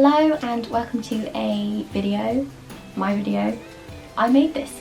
Hello and welcome to my video. I made this.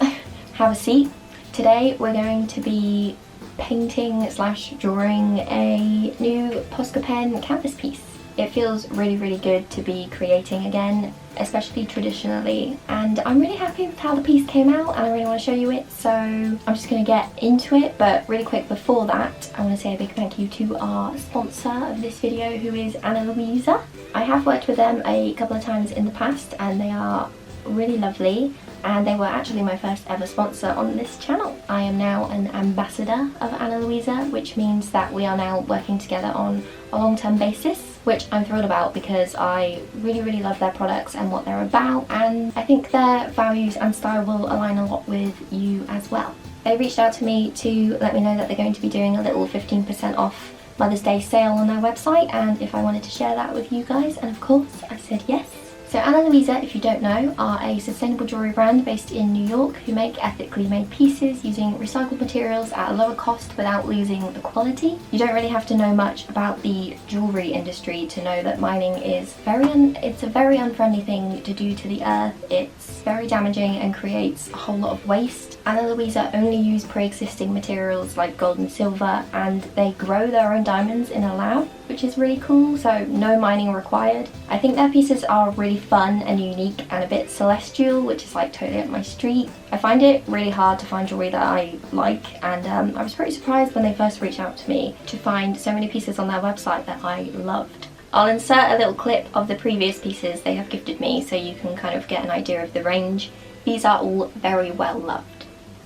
Have a seat. Today we're going to be painting / drawing a new Posca pen canvas piece. It feels really good to be creating again, especially traditionally, and I'm really happy with how the piece came out and I really want to show you it, so I'm just going to get into it. But really quick before that, I want to say a big thank you to our sponsor of this video, who is Luisa. I have worked with them a couple of times in the past and they are really lovely, and they were actually my first ever sponsor on this channel. I am now an ambassador of Luisa, which means that we are now working together on a long-term basis, which I'm thrilled about because I really love their products and what they're about, and I think their values and style will align a lot with you as well. They reached out to me to let me know that they're going to be doing a little 15% off Mother's Day sale on their website, and if I wanted to share that with you guys, and of course I said yes. So Luisa, if you don't know, are a sustainable jewellery brand based in New York who make ethically made pieces using recycled materials at a lower cost without losing the quality. You don't really have to know much about the jewellery industry to know that mining is it's a very unfriendly thing to do to the earth. It's very damaging and creates a whole lot of waste. Luisa only use pre-existing materials like gold and silver, and they grow their own diamonds in a lab, which is really cool, so no mining required. I think their pieces are really fun and unique and a bit celestial, which is like totally up my street. I find it really hard to find jewellery that I like, and I was pretty surprised when they first reached out to me to find so many pieces on their website that I loved. I'll insert a little clip of the previous pieces they have gifted me so you can kind of get an idea of the range. These are all very well loved.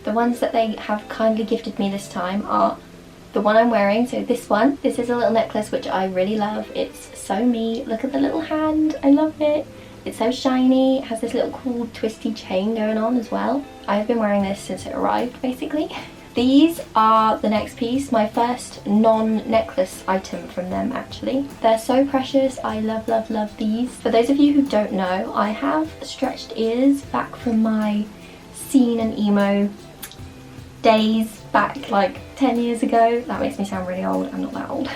The ones that they have kindly gifted me this time are the one I'm wearing. So this one, this is a little necklace which I really love. It's so me. Look at the little hand, I love it. It's so shiny, it has this little cool twisty chain going on as well. I've been wearing this since it arrived basically. These are the next piece, my first non-necklace item from them actually. They're so precious, I love these. For those of you who don't know, I have stretched ears back from my scene and emo days back like 10 years ago. That makes me sound really old, I'm not that old.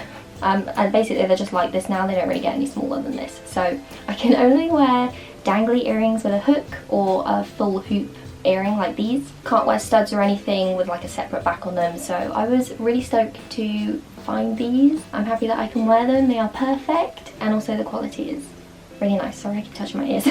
And basically they're just like this now, they don't really get any smaller than this. So I can only wear dangly earrings with a hook or a full hoop earring like these. Can't wear studs or anything with like a separate back on them, so I was really stoked to find these. I'm happy that I can wear them, they are perfect, and also the quality is really nice. Sorry, I keep touching my ears.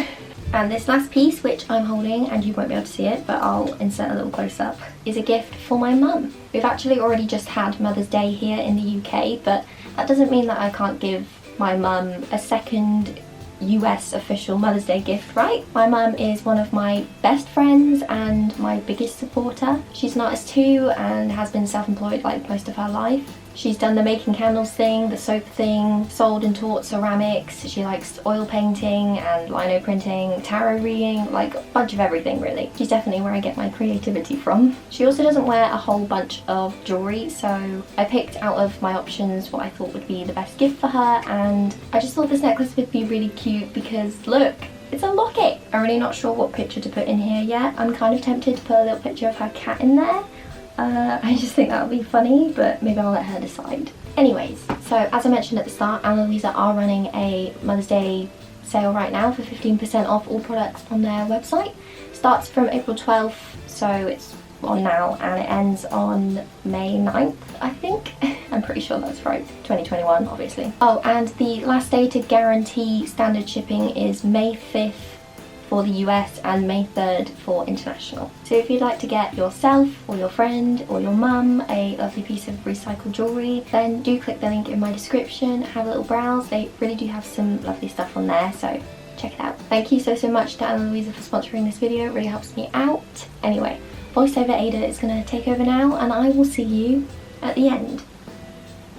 And this last piece, which I'm holding, and you won't be able to see it, but I'll insert a little close-up, is a gift for my mum. We've actually already just had Mother's Day here in the UK, but that doesn't mean that I can't give my mum a second US official Mother's Day gift, right? My mum is one of my best friends and my biggest supporter. She's an artist too and has been self-employed like most of her life. She's done the making candles thing, the soap thing, sold and taught ceramics. She likes oil painting and lino printing, tarot reading, like a bunch of everything really. She's definitely where I get my creativity from. She also doesn't wear a whole bunch of jewellery, so I picked out of my options what I thought would be the best gift for her, and I just thought this necklace would be really cute because look, it's a locket. I'm really not sure what picture to put in here yet. I'm kind of tempted to put a little picture of her cat in there. I just think that would be funny, but maybe I'll let her decide. Anyways, so as I mentioned at the start, Luisa are running a Mother's Day sale right now for 15% off all products on their website. Starts from April 12th, so it's on now, and it ends on May 9th, I think. I'm pretty sure that's right. 2021, obviously. Oh, and the last day to guarantee standard shipping is May 5th for the US and May 3rd for international. So if you'd like to get yourself or your friend or your mum a lovely piece of recycled jewellery, then do click the link in my description, have a little browse. They really do have some lovely stuff on there, so check it out. Thank you so much to Luisa for sponsoring this video, it really helps me out. Anyway, voiceover Ada is going to take over now, and I will see you at the end.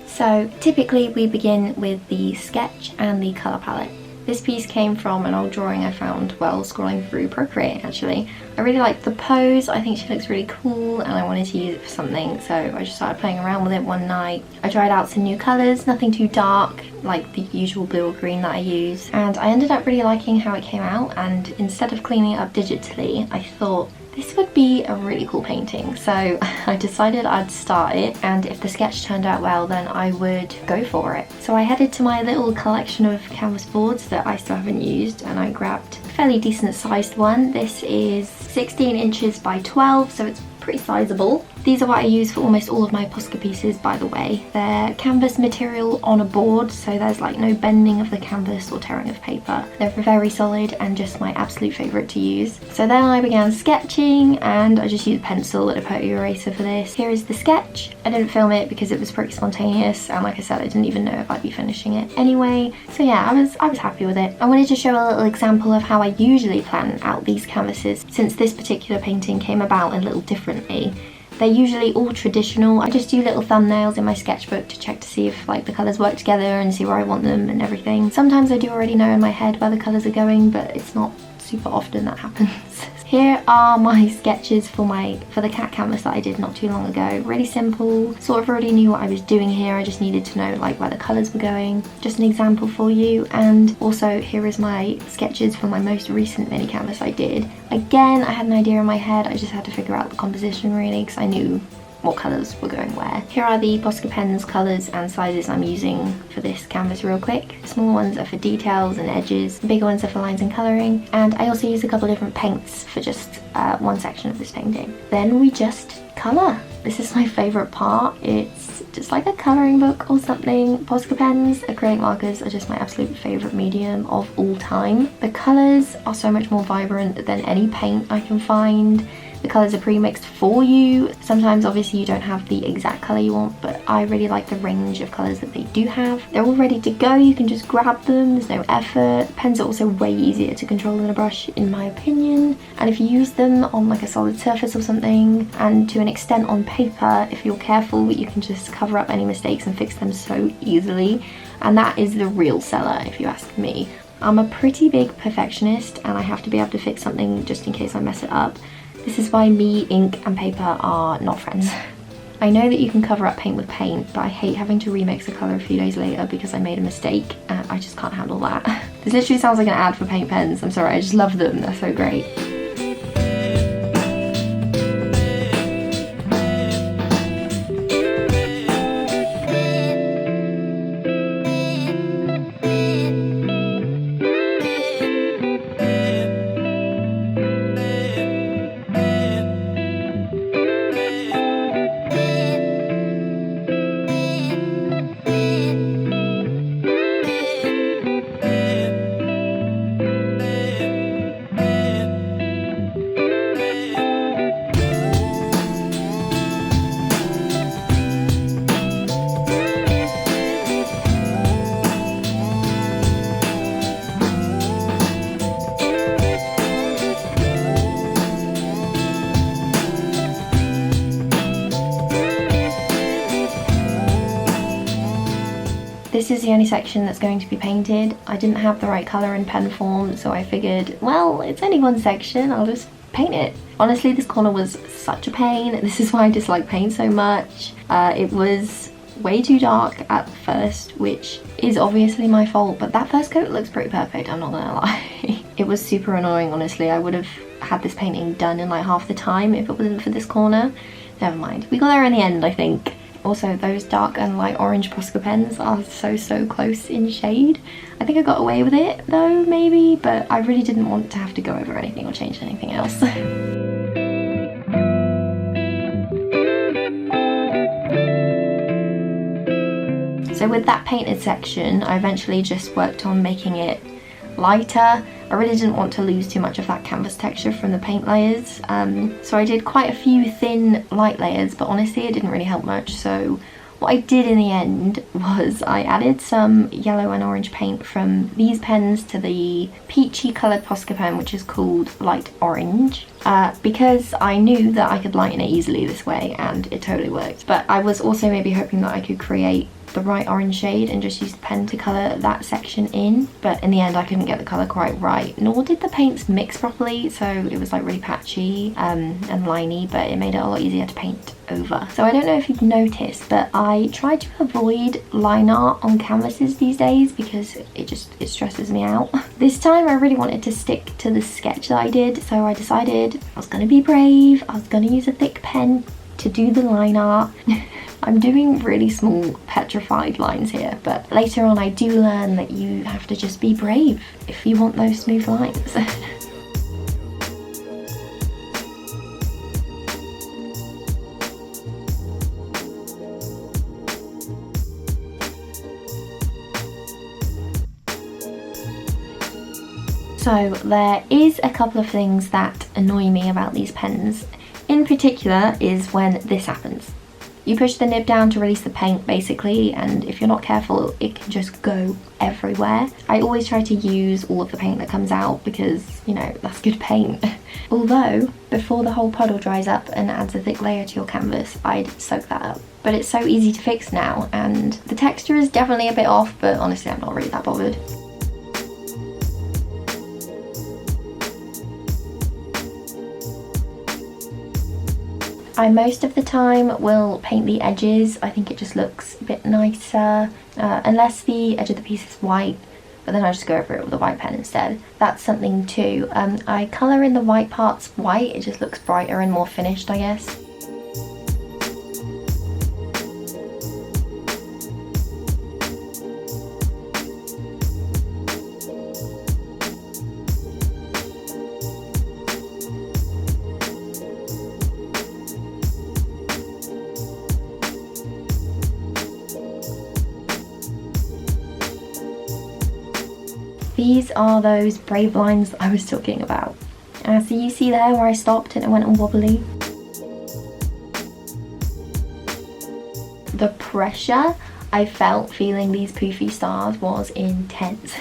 So typically we begin with the sketch and the colour palette. This piece came from an old drawing I found while scrolling through Procreate actually. I really liked the pose, I think she looks really cool and I wanted to use it for something, so I just started playing around with it one night. I tried out some new colours, nothing too dark like the usual blue or green that I use, and I ended up really liking how it came out, and instead of cleaning it up digitally I thought this would be a really cool painting, so I decided I'd start it, and if the sketch turned out well then I would go for it. So I headed to my little collection of canvas boards that I still haven't used, and I grabbed a fairly decent sized one. This is 16 inches by 12, so it's pretty sizable. These are what I use for almost all of my Posca pieces, by the way. They're canvas material on a board, so there's like no bending of the canvas or tearing of paper. They're very solid and just my absolute favourite to use. So then I began sketching, and I just used pencil and a putty eraser for this. Here is the sketch. I didn't film it because it was pretty spontaneous, and like I said, I didn't even know if I'd be finishing it anyway. So yeah, I was happy with it. I wanted to show a little example of how I usually plan out these canvases, since this particular painting came about a little differently. They're usually all traditional. I just do little thumbnails in my sketchbook to check to see if like the colours work together and see where I want them and everything. Sometimes I do already know in my head where the colours are going, but it's not super often that happens. Here are my sketches for the cat canvas that I did not too long ago. Really simple, sort of already knew what I was doing here. I just needed to know like where the colours were going. Just an example for you. And also here is my sketches for my most recent mini canvas I did. Again, I had an idea in my head, I just had to figure out the composition really, because I knew what colours were going where. Here are the Posca pens, colours and sizes I'm using for this canvas real quick. The smaller ones are for details and edges, the bigger ones are for lines and colouring, and I also use a couple of different paints for just one section of this painting. Then we just colour. This is my favourite part. It's just like a colouring book or something. Posca pens, acrylic markers are just my absolute favourite medium of all time. The colours are so much more vibrant than any paint I can find. The colours are pre-mixed for you. Sometimes obviously you don't have the exact colour you want, but I really like the range of colours that they do have. They're all ready to go, you can just grab them, there's no effort. Pens are also way easier to control than a brush in my opinion. And if you use them on like a solid surface or something, and to an extent on paper, if you're careful, you can just cover up any mistakes and fix them so easily. And that is the real seller if you ask me. I'm a pretty big perfectionist and I have to be able to fix something just in case I mess it up. This is why me, ink and paper are not friends. I know that you can cover up paint with paint, but I hate having to remix a colour a few days later because I made a mistake, and I just can't handle that. This literally sounds like an ad for paint pens. I'm sorry, I just love them, they're so great. This is the only section that's going to be painted. I didn't have the right colour in pen form, so I figured, well, it's only one section, I'll just paint it. Honestly, this corner was such a pain. This is why I dislike paint so much. It was way too dark at first, which is obviously my fault, but that first coat looks pretty perfect, I'm not gonna lie. It was super annoying, honestly. I would have had this painting done in like half the time if it wasn't for this corner. Never mind. We got there in the end, I think. Also, those dark and light orange Posca pens are so close in shade. I think I got away with it though, maybe, but I really didn't want to have to go over anything or change anything else. So with that painted section, I eventually just worked on making it lighter. I really didn't want to lose too much of that canvas texture from the paint layers, so I did quite a few thin light layers, but honestly it didn't really help much. So what I did in the end was I added some yellow and orange paint from these pens to the peachy coloured Posca pen, which is called Light Orange, because I knew that I could lighten it easily this way, and it totally worked. But I was also maybe hoping that I could create the right orange shade and just used the pen to colour that section in, but in the end I couldn't get the colour quite right, nor did the paints mix properly, so it was like really patchy and liney, but it made it a lot easier to paint over. So I don't know if you've noticed, but I try to avoid line art on canvases these days because it stresses me out. This time I really wanted to stick to the sketch that I did, so I decided I was going to be brave, I was going to use a thick pen to do the line art. I'm doing really small petrified lines here, but later on I do learn that you have to just be brave if you want those smooth lines. So there is a couple of things that annoy me about these pens. In particular is when this happens. You push the nib down to release the paint basically, and if you're not careful it can just go everywhere. I always try to use all of the paint that comes out because, you know, that's good paint. Although before the whole puddle dries up and adds a thick layer to your canvas, I'd soak that up. But it's so easy to fix now, and the texture is definitely a bit off, but honestly I'm not really that bothered. I most of the time will paint the edges. I think it just looks a bit nicer, unless the edge of the piece is white, but then I just go over it with a white pen instead. That's something too. I colour in the white parts white, it just looks brighter and more finished, I guess. These are those brave lines I was talking about. So you see there where I stopped and it went all wobbly. The pressure I felt feeling these poofy stars was intense.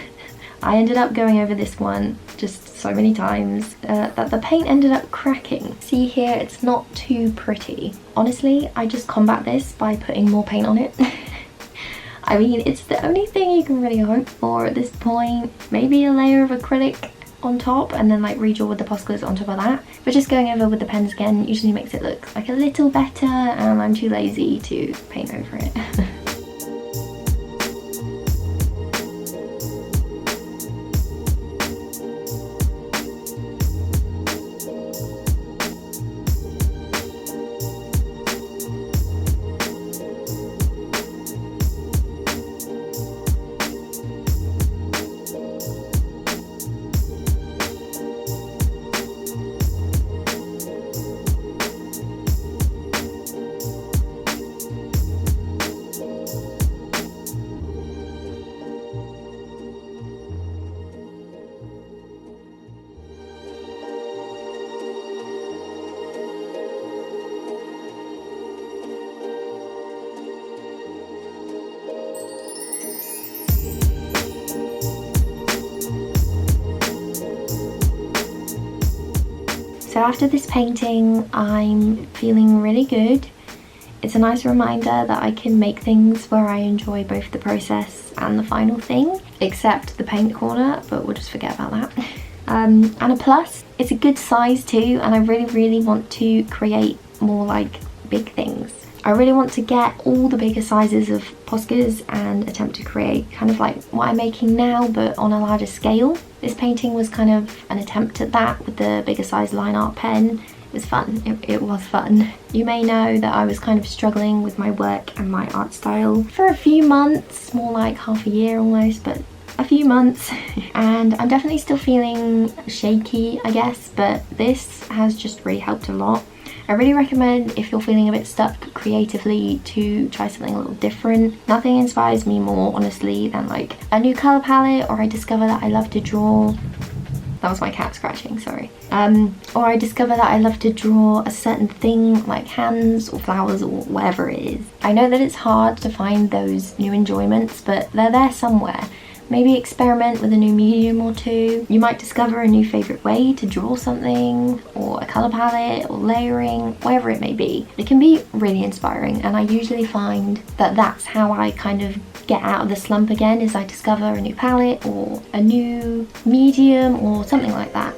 I ended up going over this one just so many times that the paint ended up cracking. See here, it's not too pretty. Honestly, I just combat this by putting more paint on it. I mean, it's the only thing you can really hope for at this point. Maybe a layer of acrylic on top and then like redraw with the Poscas on top of that. But just going over with the pens again usually makes it look like a little better, and I'm too lazy to paint over it. So after this painting, I'm feeling really good. It's a nice reminder that I can make things where I enjoy both the process and the final thing, except the paint corner, but we'll just forget about that. And a plus, it's a good size too, and I really want to create more like big things. I really want to get all the bigger sizes of Poscas and attempt to create kind of like what I'm making now, but on a larger scale. This painting was kind of an attempt at that with the bigger size line art pen. It was fun. It was fun. You may know that I was kind of struggling with my work and my art style for a few months, more like half a year almost, but a few months. And I'm definitely still feeling shaky, I guess, but this has just really helped a lot. I really recommend, if you're feeling a bit stuck creatively, to try something a little different. Nothing inspires me more, honestly, than like a new colour palette, or I discover that I love to draw. That was my cat scratching, sorry. Or I discover that I love to draw a certain thing, like hands or flowers or whatever it is. I know that it's hard to find those new enjoyments, but they're there somewhere. maybe experiment with a new medium or two. You might discover a new favourite way to draw something, or a colour palette, or layering, whatever it may be. It can be really inspiring, and I usually find that that's how I kind of get out of the slump again, is I discover a new palette or a new medium or something like that.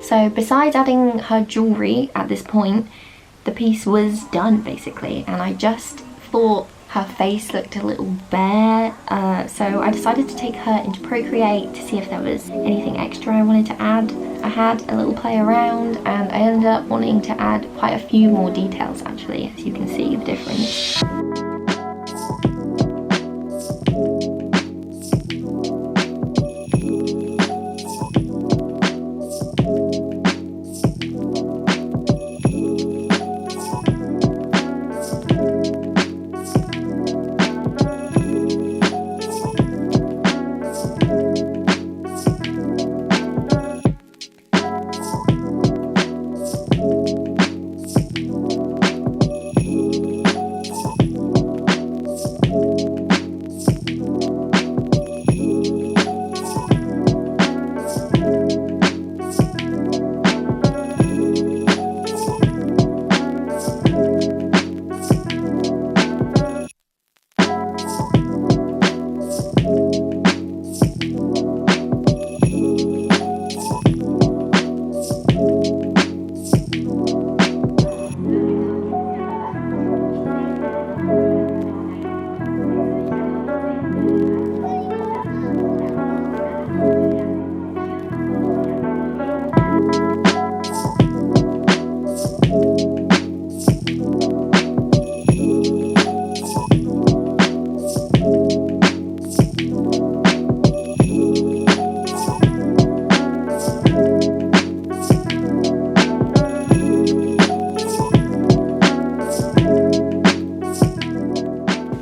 So besides adding her jewellery at this point, the piece was done basically, and I just thought her face looked a little bare, so I decided to take her into Procreate to see if there was anything extra I wanted to add. I had a little play around and I ended up wanting to add quite a few more details actually, as you can see the difference.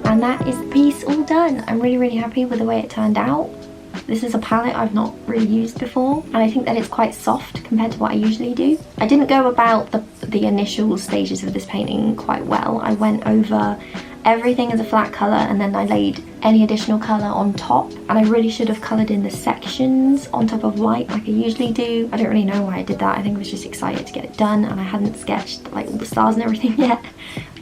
And that is the piece all done. I'm really happy with the way it turned out. This is a palette I've not really used before, and I think that it's quite soft compared to what I usually do. I didn't go about the initial stages of this painting quite well. I went over everything as a flat colour and then I laid any additional colour on top, and I really should have coloured in the sections on top of white like I usually do. I don't really know why I did that. I think I was just excited to get it done and I hadn't sketched like all the stars and everything yet.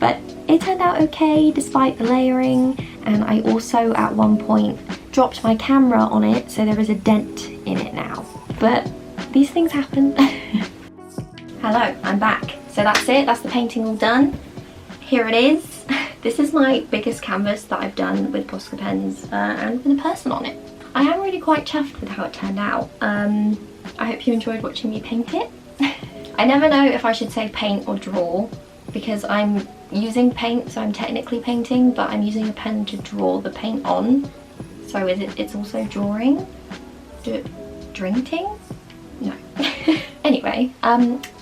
But it turned out okay despite the layering, and I also at one point dropped my camera on it, so there is a dent in it now. But these things happen. Hello, I'm back. So that's it, that's the painting all done. Here it is. This is my biggest canvas that I've done with Posca pens and with a person on it. I am really quite chuffed with how it turned out. I hope you enjoyed watching me paint it. I never know if I should say paint or draw because I'm using paint, so I'm technically painting, but I'm using a pen to draw the paint on. So it's also drawing? Drinking? No. Anyway,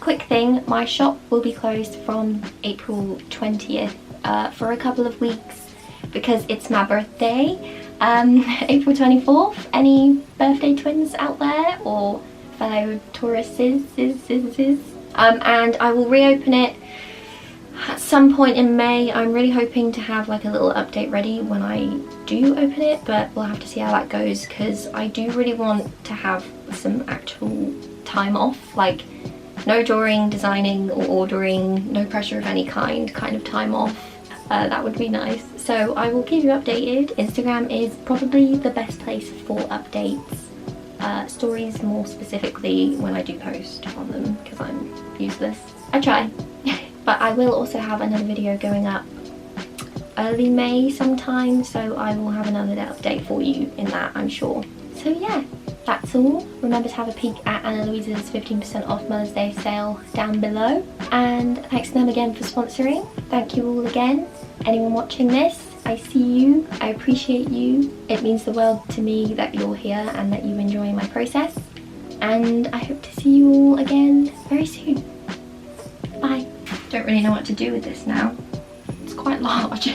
quick thing, my shop will be closed from April 20th for a couple of weeks because it's my birthday, April 24th. Any birthday twins out there or fellow tourists? And I will reopen it at some point in May. I'm really hoping to have like a little update ready when I do open it, but we'll have to see how that goes because I do really want to have some actual time off, like no drawing, designing or ordering, no pressure of any kind of time off. That would be nice. So I will keep you updated. Instagram is probably the best place for updates. Stories more specifically when I do post on them because I'm useless. I try. But I will also have another video going up early May sometime, so I will have another update for you in that, I'm sure. So yeah, that's all. Remember to have a peek at Anna Luisa's 15% off Mother's Day sale down below. And thanks to them again for sponsoring. Thank you all again. Anyone watching this, I see you, I appreciate you. It means the world to me that you're here and that you enjoy my process. And I hope to see you all again very soon. Bye. Don't really know what to do with this now. It's quite large.